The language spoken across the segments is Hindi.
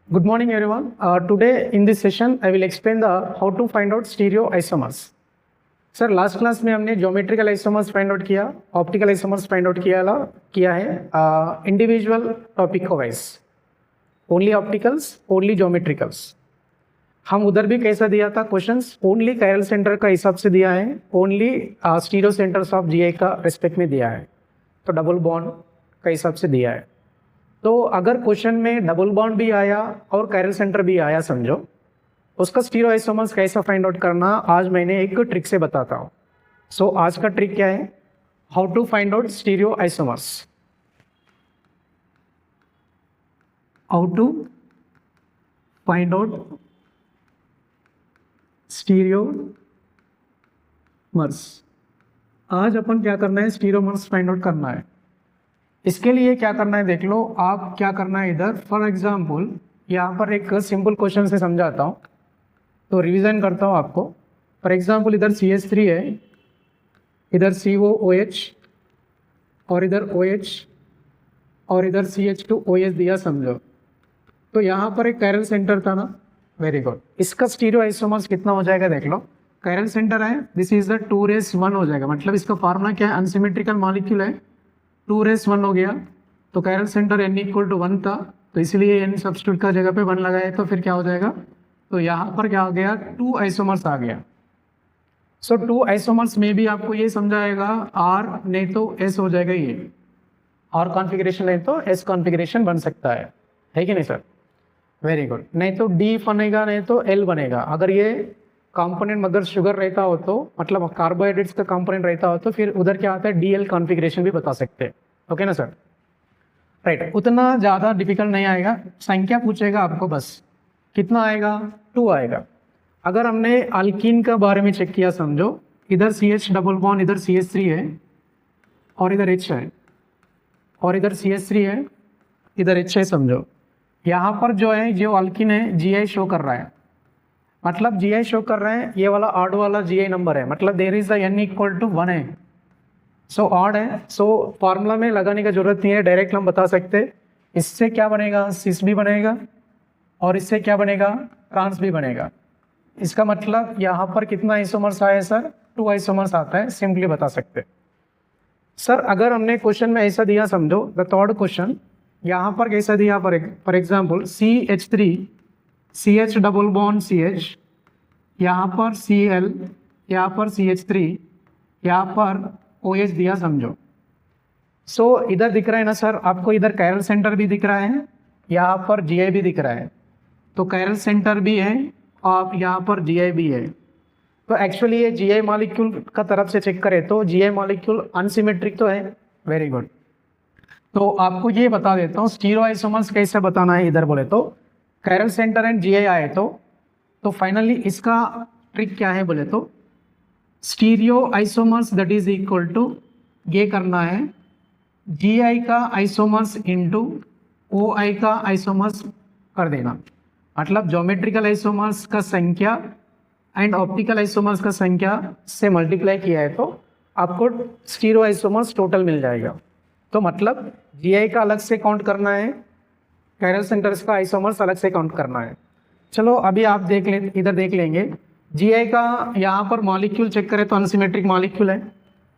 Good morning, everyone. Today in this session, I will explain the how to find out stereoisomers. Sir last class में हमने ज्योमेट्रिकल आइसोमर्स फाइंड आउट किया, ऑप्टिकल आइसोमर्स फाइंड आउट किया है इंडिविजुअल टॉपिक को वाइज, ओनली ऑप्टिकल्स, ओनली ज्योमेट्रिकल्स. हम उधर भी कैसा दिया था क्वेश्चंस, ओनली कायरल सेंटर का हिसाब से दिया है, only stereo centres of GI का रेस्पेक्ट में दिया है, तो डबल बॉन्ड का हिसाब से दिया है. तो अगर क्वेश्चन में डबल बॉन्ड भी आया और कायरल सेंटर भी आया समझो, उसका स्टीरियोआइसोमर्स कैसा फाइंड आउट करना आज मैंने एक ट्रिक से बताता हूँ. सो आज का ट्रिक क्या है, how to find out stereoisomers. How to find out stereomers. आज अपन क्या करना है, स्टीरियोमर्स फाइंड आउट करना है. इसके लिए क्या करना है देख लो, आप क्या करना है इधर. फॉर एग्जाम्पल यहाँ पर एक सिंपल क्वेश्चन से समझाता हूँ, तो रिवीजन करता हूँ आपको. फॉर एग्जाम्पल इधर CH3 है, इधर COOH और इधर OH और इधर CH2OH दिया समझो. तो यहाँ पर एक कायरल सेंटर था ना, वेरी गुड. इसका स्टीरियोआइसोमर्स कितना हो जाएगा देख लो. कायरल सेंटर है, दिस इज द 2^1 हो जाएगा. मतलब इसका फार्मूला क्या है, अनसिमेट्रिकल मॉलिक्यूल है, 2^1 हो गया. तो कायरल सेंटर n=1 था, तो इसलिए n सब्स्टिट्यूट का जगह पे 1 लगाए, तो फिर क्या हो जाएगा, तो यहाँ पर क्या हो गया, 2 आइसोमर्स आ गया. सो 2 आइसोमर्स में भी आपको ये समझाएगा R नहीं तो S हो जाएगा. ये R कॉन्फ़िगरेशन नहीं तो S कॉन्फ़िगरेशन बन सकता है कि नहीं सर. Very good. नहीं तो D बनेगा, नहीं तो L बनेगा. अगर ये कंपोनेंट अगर शुगर रहता हो तो, मतलब कार्बोहाइड्रेट्स का कंपोनेंट रहता हो तो फिर उधर क्या आता है, DL कॉन्फ़िगरेशन भी बता सकते हैं. ओके ना सर, राइट. उतना ज़्यादा डिफिकल्ट नहीं आएगा, संख्या पूछेगा आपको बस. कितना आएगा, 2 आएगा. अगर हमने अल्कीन का बारे में चेक किया समझो, इधर CH डबल बॉन्ड, इधर CH3 है और इधर H है, और इधर CH3 है, इधर H है समझो. यहाँ पर जो है, जो अल्कीन है GI शो कर रहा है, मतलब GI शो कर रहे हैं, ये वाला ऑड वाला GI नंबर है, मतलब देयर इज द n=1 है. सो ऑड है, सो फार्मूला में लगाने का जरूरत नहीं है, डायरेक्ट हम बता सकते हैं. इससे क्या बनेगा, सिस भी बनेगा, और इससे क्या बनेगा, ट्रांस भी बनेगा. इसका मतलब यहाँ पर कितना आइसोमर्स आया सर, 2 आइसोमर्स आता है, सिंपली बता सकते. सर अगर हमने क्वेश्चन में ऐसा दिया समझो, द थर्ड क्वेश्चन यहाँ पर कैसा दिया, for example CH3 CH double bond CH, यहाँ पर Cl, यहाँ पर CH3, यहाँ पर OH दिया समझो. सो इधर दिख रहा है ना सर आपको, इधर कायरल सेंटर भी दिख रहा है, यहाँ पर GI भी दिख रहा है. तो कायरल सेंटर भी है और यहाँ पर GI भी है. तो एक्चुअली ये GI मॉलिक्यूल का तरफ से चेक करें तो GI मॉलिक्यूल अनसिमेट्रिक तो है. Very good. तो आपको ये बता देता हूँ स्टीरियोआइसोमर्स कैसे बताना है. इधर बोले तो कायरल सेंटर एंड GI आए तो फाइनली इसका ट्रिक क्या है बोले तो, stereoisomers that is equal to, ये करना है GI का आइसोमर्स इंटू OI का आइसोमर्स कर देना. मतलब ज्योमेट्रिकल आइसोमर्स का संख्या एंड ऑप्टिकल आइसोमर्स का संख्या से मल्टीप्लाई किया है तो आपको स्टीरियो आइसोमर्स टोटल मिल जाएगा. तो मतलब GI का अलग से काउंट करना है, कायरल सेंटर्स का आइसोमर्स अलग से काउंट करना है. चलो अभी आप देख लें, इधर देख लेंगे GI का यहाँ पर मॉलिक्यूल चेक करें तो अनसिमेट्रिक मॉलिक्यूल है.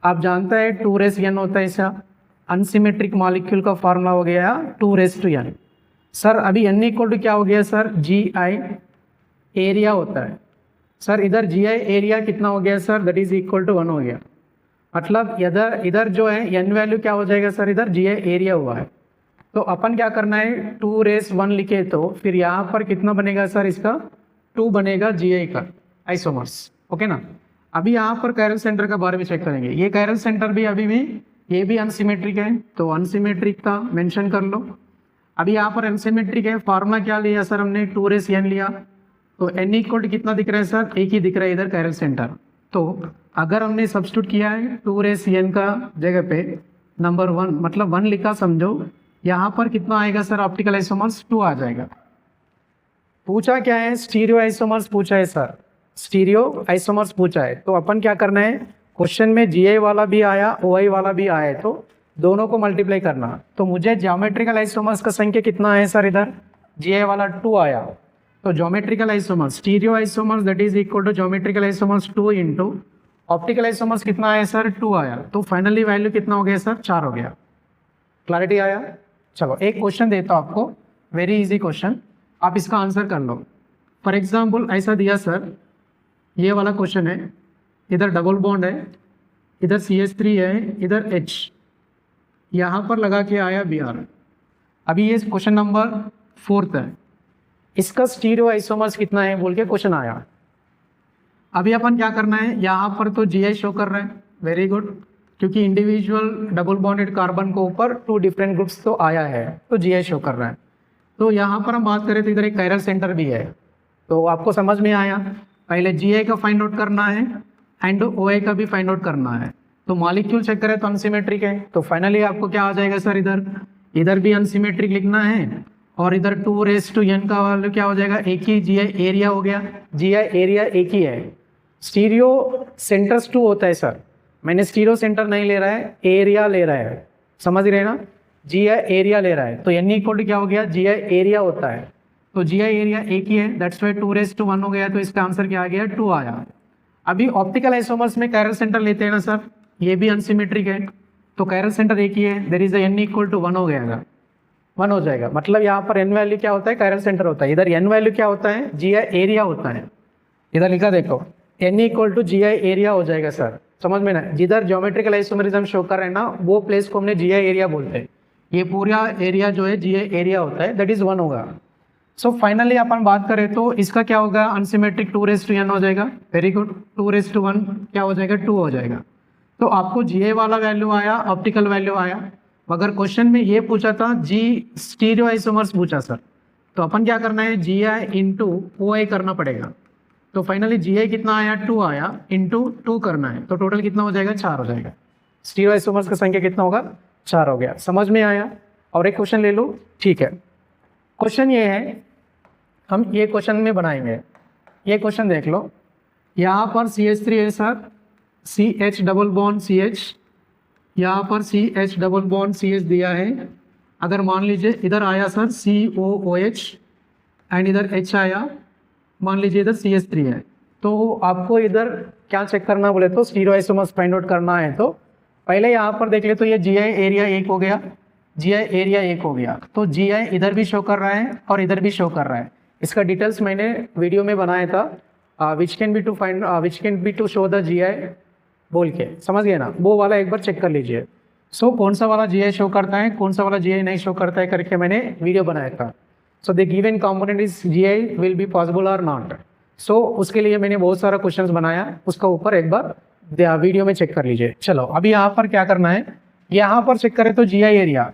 आप जानते हैं 2^n होता है ऐसा. अनसिमेट्रिक मॉलिक्यूल का फार्मूला हो गया 2^n. सर अभी n= क्या हो गया सर, GI एरिया होता है. सर इधर GI एरिया कितना हो गया sir, that is equal to 1 हो गया. मतलब इधर जो है n वैल्यू क्या हो जाएगा सर, इधर GI एरिया हुआ है. तो अपन क्या करना है, 2^1 लिखे तो फिर यहाँ पर कितना बनेगा सर, इसका 2 बनेगा GI का आइसोमर्स. ओके ना. अभी यहाँ पर कायरल सेंटर का बारे में चेक करेंगे. ये कायरल सेंटर भी अभी भी ये भी अनसिमेट्रिक है, तो अनसिमेट्रिक का मेंशन कर लो. अभी यहाँ पर अनसिमेट्रिक है, फार्मूला क्या लिया सर हमने, 2^n लिया. तो n= कितना दिख रहा है सर, एक ही दिख रहा है इधर कायरल सेंटर. तो अगर हमने सब्स्टिट्यूट किया है 2^n का जगह पे नंबर 1, मतलब 1 लिखा समझो, यहाँ पर कितना आएगा सर, ऑप्टिकल आइसोमर्स 2 आ जाएगा. पूछा क्या है, स्टीरियो आइसोमर्स पूछा है सर, स्टीरियो आइसोमर्स पूछा है. तो अपन क्या करना है, क्वेश्चन में GI वाला भी आया, OI वाला भी आया, तो दोनों को मल्टीप्लाई करना. तो मुझे ज्योमेट्रिकल आइसोमर्स का संख्या कितना है सर, इधर जी वाला 2 आया, तो geometrical isomers stereoisomers that is equal to geometrical isomers 2 into optical isomers कितना आया सर 2 आया, तो फाइनली वैल्यू कितना हो गया सर 4 हो गया। क्लैरिटी आया। चलो एक क्वेश्चन देता हूँ आपको, वेरी इजी क्वेश्चन, आप इसका आंसर कर लो। फॉर एग्जाम्पल ऐसा दिया सर, ये वाला क्वेश्चन है, इधर डबल बॉन्ड है, इधर CH3 है, इधर H, यहाँ पर लगा के आया Br। अभी ये क्वेश्चन नंबर 4 है, इसका स्टीरियो आइसोमर्स कितना है बोल के क्वेश्चन आया। अभी अपन क्या करना है, यहाँ पर तो Gi शो कर रहा है, वेरी गुड, क्योंकि इंडिविजुअल डबल बॉन्डेड कार्बन को ऊपर 2 डिफरेंट ग्रुप्स तो आया है, तो Gi शो कर रहा है। तो यहाँ पर हम बात करें तो इधर एक कायरल सेंटर भी है, तो आपको समझ में आया, पहले Gi का फाइंड आउट करना है एंड OA का भी फाइंड आउट करना है। तो मॉलिक्यूल चेक करें तो अनसिमेट्रिक है, तो फाइनली आपको क्या आ जाएगा सर, इधर भी अनसिमेट्रिक लिखना है, और इधर 2n का वैल्यू क्या हो जाएगा, एक ही Gi एरिया हो गया, Gi एरिया एक ही है। स्टीरियो सेंटर्स 2 होता है सर, मैंने स्टीरियो सेंटर नहीं ले रहा है, एरिया ले रहा है, समझ रहे हैं ना, Gi एरिया ले रहा है, तो n इक्वल टू क्या हो गया, Gi एरिया होता है, तो Gi एरिया एक ही है, दैट्स वाई 2 हो गया, तो इसका आंसर क्या आ गया 2 आया। अभी ऑप्टिकल आइसोमर्स में कायरल सेंटर लेते हैं ना सर, ये भी अनसिमेट्रिक है, तो कायरल सेंटर एक ही है, there is n equal to 1 हो गया, 1 हो जाएगा, मतलब यहाँ पर n वैल्यू क्या होता है, कायरल सेंटर होता है, इधर n वैल्यू क्या होता है, Gi एरिया होता है, इधर लिखा देखो n equal to Gi area हो जाएगा सर, समझ में ना, जिधर ज्योमेट्रिकल आइसोमरिज्म शो कर रहे हैं ना, वो प्लेस को हमने Gi एरिया बोलते हैं, ये पूरा एरिया जो है Gi एरिया होता है, दैट इज 1 होगा। सो फाइनली अपन बात करें तो इसका क्या होगा, अनसिमेट्रिक 2n हो जाएगा, वेरी गुड, 2:1 क्या हो जाएगा 2 हो जाएगा। तो आपको Gi वाला वैल्यू आया, ऑप्टिकल वैल्यू आया, मगर क्वेश्चन में ये पूछा था G स्टीरियो आइसोमर्स पूछा सर, तो अपन क्या करना है, Gi इंटू OI करना पड़ेगा, तो फाइनली Gi कितना आया 2 आया, इंटू 2 करना है, तो टोटल कितना हो जाएगा 4 हो जाएगा। स्टीरियो आइसोमर्स का संख्या कितना होगा 4 हो गया, समझ में आया। और एक क्वेश्चन ले लो, ठीक है, क्वेश्चन ये है, हम ये क्वेश्चन में बनाएंगे, ये क्वेश्चन देख लो, यहाँ पर CH3 है sir, CH double bond CH, यहाँ पर CH डबल बॉन्ड CH दिया है, अगर मान लीजिए इधर आया सर COOH एंड इधर H आया, मान लीजिए इधर CH3 है, तो आपको इधर क्या चेक करना बोले तो स्टीरियो आइसोमर्स फाइंड आउट करना है, तो पहले यहाँ पर देख ले, तो ये Gi एरिया 1 हो गया, Gi एरिया 1 हो गया, तो Gi इधर भी शो कर रहा है और इधर भी शो कर रहा है, इसका डिटेल्स मैंने वीडियो में बनाया था, which can be to show the Gi बोल के, समझ गए ना, वो वाला एक बार चेक कर लीजिए। सो कौन सा वाला Gi शो करता है, कौन सा वाला Gi नहीं शो करता है करके मैंने वीडियो बनाया था। So the given component is Gi will be possible और नॉट, सो उसके लिए मैंने बहुत सारा क्वेश्चंस बनाया, उसका ऊपर एक बार वीडियो में चेक कर लीजिए। चलो अभी यहाँ पर क्या करना है, यहाँ पर चेक करें तो Gi area,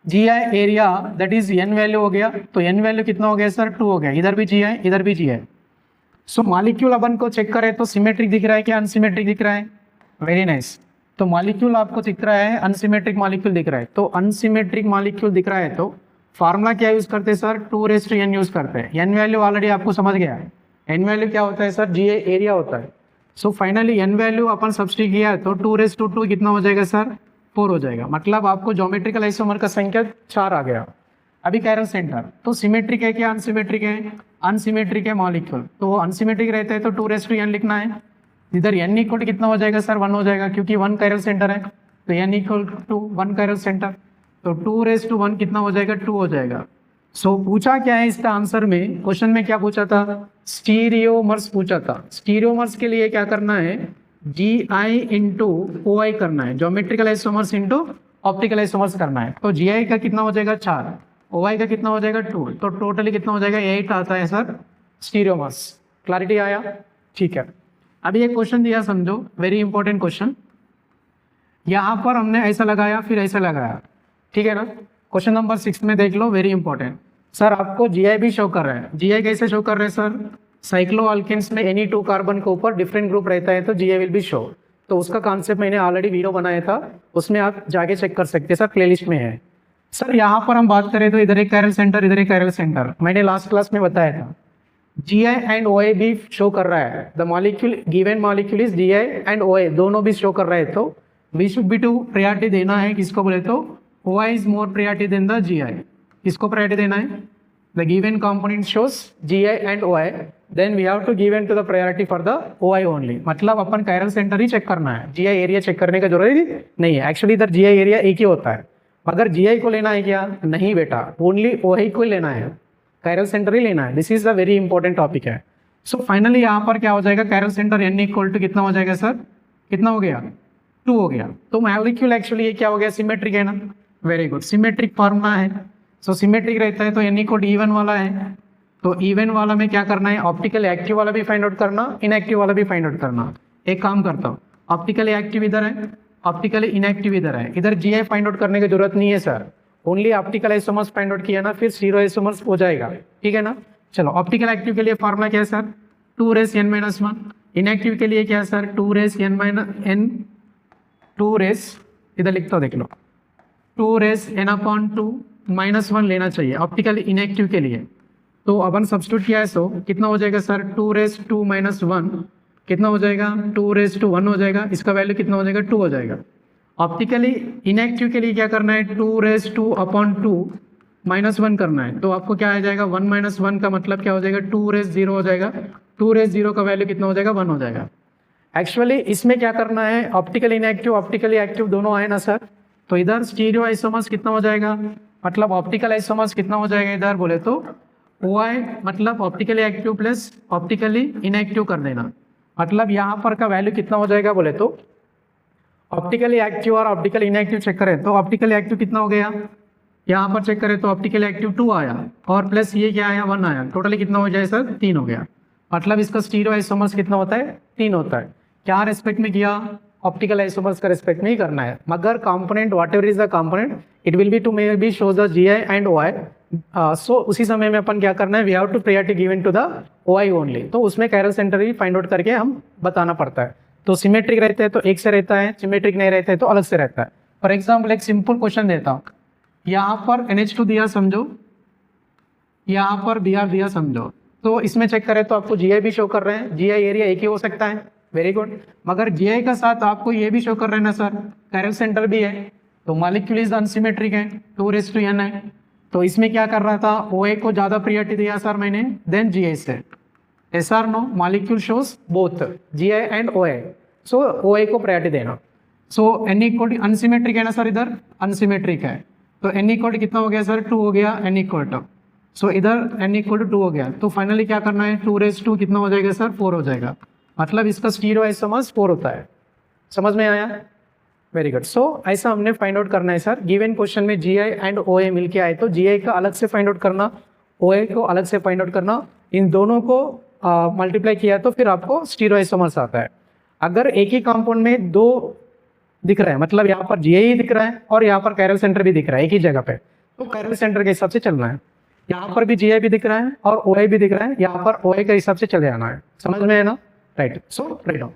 Gi area that is n value हो गया, तो n वैल्यू कितना हो गया सर 2 हो गया, इधर भी Gi इधर भी Gi। सो मॉलिक्यूल अपन को चेक करें तो सिमेट्रिक दिख रहा है क्या अनसिमेट्रिक दिख रहा है, वेरी नाइस, तो मॉलिक्यूल आपको दिख रहा है अनसिमेट्रिक मॉलिक्यूल दिख रहा है, तो अनसिमेट्रिक मॉलिक्यूल दिख रहा है, तो फार्मूला क्या यूज करते हैं सर 2n यूज करते हैं, n वैल्यू ऑलरेडी आपको समझ गया है, n वैल्यू क्या होता है सर Gi एरिया होता है। सो फाइनली n वैल्यू अपन सब्स्टिट्यूट किया है तो 2 कितना हो जाएगा सर 4 हो जाएगा, मतलब आपको ज्योमेट्रिकल आइसोमर का संख्या 4 आ गया। अभी कायरल सेंटर तो सिमेट्रिक है क्या अनसिमेट्रिक है, अनसिमेट्रिक है मॉलिक्यूल, तो अनसिमेट्रिक रहता है तो 2n लिखना है, इधर n इक्वल कितना हो जाएगा सर 1 हो जाएगा, क्योंकि 1 कायरल सेंटर है, तो n equal to 1 chiral centre, तो 2 कितना हो जाएगा 2 हो जाएगा। सो पूछा क्या है इसका आंसर में, क्वेश्चन में क्या पूछा था, स्टीरियोमर्स पूछा था, स्टीरियोमर्स के लिए क्या करना है Gi इंटू OI करना है, geometrical isomers into optical isomers करना है, तो Gi का कितना हो जाएगा 4, OI का कितना हो जाएगा 2, तो टोटली कितना हो जाएगा 8 आता है सर स्टीरियोमर्स। क्लैरिटी आया, ठीक है। अभी एक क्वेश्चन दिया समझो, वेरी इंपॉर्टेंट क्वेश्चन, यहाँ पर हमने ऐसा लगाया फिर ऐसा लगाया, ठीक है ना, क्वेश्चन नंबर 6 में देख लो, वेरी इंपॉर्टेंट सर, आपको Gi भी शो कर रहा है, Gi कैसे शो कर रहे हैं सर, साइक्लोअल्केन्स में एनी 2 कार्बन के ऊपर डिफरेंट ग्रुप रहता है तो Gi विल बी शो, तो उसका कॉन्सेप्ट मैंने ऑलरेडी वीडियो बनाया था, उसमें आप जाके चेक कर सकते हैं सर, प्लेलिस्ट में है। सर यहाँ पर हम बात करें तो इधर एक कायरल सेंटर इधर एक कायरल सेंटर, मैंने लास्ट क्लास में बताया था Gi एंड OA भी शो कर रहा है, the molecule given molecule is Gi and OA दोनों भी शो कर रहे हैं, तो we should be to priority देना है किसको बोले तो OI is more priority than the GI। किसको प्रायोरिटी देना है? The given component shows GI and OI, then we have to given to the priority for the OI only. मतलब अपन कायरल सेंटर ही चेक करना है, GI एरिया चेक करने का जरूरत नहीं है। एक्चुअली इधर GI एरिया एक ही होता है, मगर GI को लेना है क्या? नहीं बेटा, ओनली OI को ही लेना है, कायरल सेंटर ही लेना है। This is a very important topic है। सो फाइनली यहाँ पर क्या हो जाएगा? Chiral centre n equal to कितना हो जाएगा सर? कितना हो गया? 2 हो गया। तो मॉलिक्यूल एक्चुअली ये क्या हो गया? सिमेट्रिक है ना? वेरी गुड, सिमेट्रिक फॉर्मूला है। सो सिमेट्रिक रहता है तो n इक्वल टू E1 वाला है, तो E1 वाला में क्या करना है? ऑप्टिकल एक्टिव वाला भी फाइंड आउट करना, इनएक्टिव वाला भी फाइंड आउट करना। एक काम करता हूँ, ऑप्टिकली एक्टिव इधर है, ऑप्टिकली इनएक्टिव इधर है, इधर GI फाइंड आउट करने की जरूरत नहीं है sir, only optical isomers find out किया ना, फिर स्टीरियो आइसोमर्स हो जाएगा। ठीक है ना? चलो, ऑप्टिकल एक्टिव के लिए फॉर्मूला क्या है सर? 2 race n-1। इनएक्टिव के लिए क्या है सर? 2 रेस n, 2 रेस, इधर लिखता हूँ देख लो, 2 रेस n/2 -1 लेना चाहिए ऑप्टिकल इनएक्टिव के लिए। तो अपन सब्स्टिट्यूट किया है, सो कितना हो जाएगा सर? 2 रेस 2 -1 कितना हो जाएगा? 2 रेस टू 1 हो जाएगा। इसका वैल्यू कितना हो जाएगा? 2 हो जाएगा। ऑप्टिकली इनएक्टिव के लिए क्या करना है? 2 रेस 2/2 -1 करना है, तो आपको क्या आ जाएगा? 1 - 1 का मतलब क्या हो जाएगा? 2 रेस 0 हो जाएगा। 2 रेस 0 का वैल्यू कितना हो जाएगा? 1 हो जाएगा। एक्चुअली इसमें क्या करना है? ऑप्टिकल इनएक्टिव ऑप्टिकली एक्टिव दोनों आए ना सर, तो इधर स्टीरियो आइसोमर्स कितना हो जाएगा? मतलब ऑप्टिकल आइसोमर्स कितना हो जाएगा इधर बोले तो? OI मतलब optically active plus optically inactive कर देना। मतलब यहाँ पर का वैल्यू कितना हो जाएगा बोले तो? ऑप्टिकली एक्टिव और ऑप्टिकल इनएक्टिव चेक करें तो ऑप्टिकल एक्टिव कितना हो गया? यहाँ पर चेक करें तो ऑप्टिकल एक्टिव 2 आया और प्लस ये क्या आया? 1 आया। टोटली कितना हो जाए सर? 3 हो गया। मतलब इसका स्टीरियो आइसोमर्स कितना होता है? 3 होता है। क्या रेस्पेक्ट में किया? ऑप्टिकल आइसोमर्स का रेस्पेक्ट में ही करना है, मगर component whatever is the component it will be to may be show the GI and OI। So उसी समय में अपन क्या करना है? We have to priority given to the OI only. तो उसमें कायरल सेंटर ही फाइंड आउट करके हम बताना पड़ता है। तो सिमेट्रिक रहते हैं तो एक से रहता है, सिमेट्रिक नहीं रहते हैं तो अलग से रहता है। फॉर एग्जाम्पल एक सिंपल क्वेश्चन देता हूँ, यहाँ पर NH2 दिया समझो, यहाँ पर Br दिया समझो, तो इसमें चेक करें तो आपको GI भी शो कर रहे हैं, GI एरिया एक ही हो सकता है, वेरी गुड। मगर GI का साथ आपको ये भी शो कर रहे हैं ना सर, कायरल सेंटर भी है, तो मॉलिक्यूल इज अनसिमेट्रिक है, 2:n है। तो इसमें क्या कर रहा था? OA को ज़्यादा प्रियोरिटी दिया सर मैंने देन GI से। As are no? Molecule shows both GI and OA, so OA को प्रायोरिटी देना। So n equal to unsymmetric है ना सर, इधर अनसिमेट्रिक है, तो n इक्वल टू कितना हो गया सर? 2 हो गया n इक्वल टू। सो इधर n इक्वल टू 2 हो गया, तो फाइनली क्या करना है? 2:2 कितना हो जाएगा सर? 4 हो जाएगा। मतलब इसका स्टीरियो आइसोमर्स 4 होता है। समझ में आया? Very good. सो ऐसा हमने फाइंड आउट करना है सर। गिवन क्वेश्चन में GI एंड OA मिलके आए तो GI का अलग से फाइंड आउट करना, OA को अलग से फाइंड आउट करना, इन दोनों को मल्टीप्लाई किया तो फिर आपको स्टीरियो आइसोमर्स आता है। अगर एक ही कंपाउंड में 2 दिख रहा है, मतलब यहाँ पर GI ही दिख रहा है और यहाँ पर कायरल सेंटर भी दिख रहा है एक ही जगह पे, तो कायरल सेंटर के हिसाब से चलना है। यहाँ पर भी GI भी दिख रहा है और OI भी दिख रहा है, यहाँ पर OA के हिसाब से चले जाना है। समझ में है ना? राइट। सो राइट डाउन।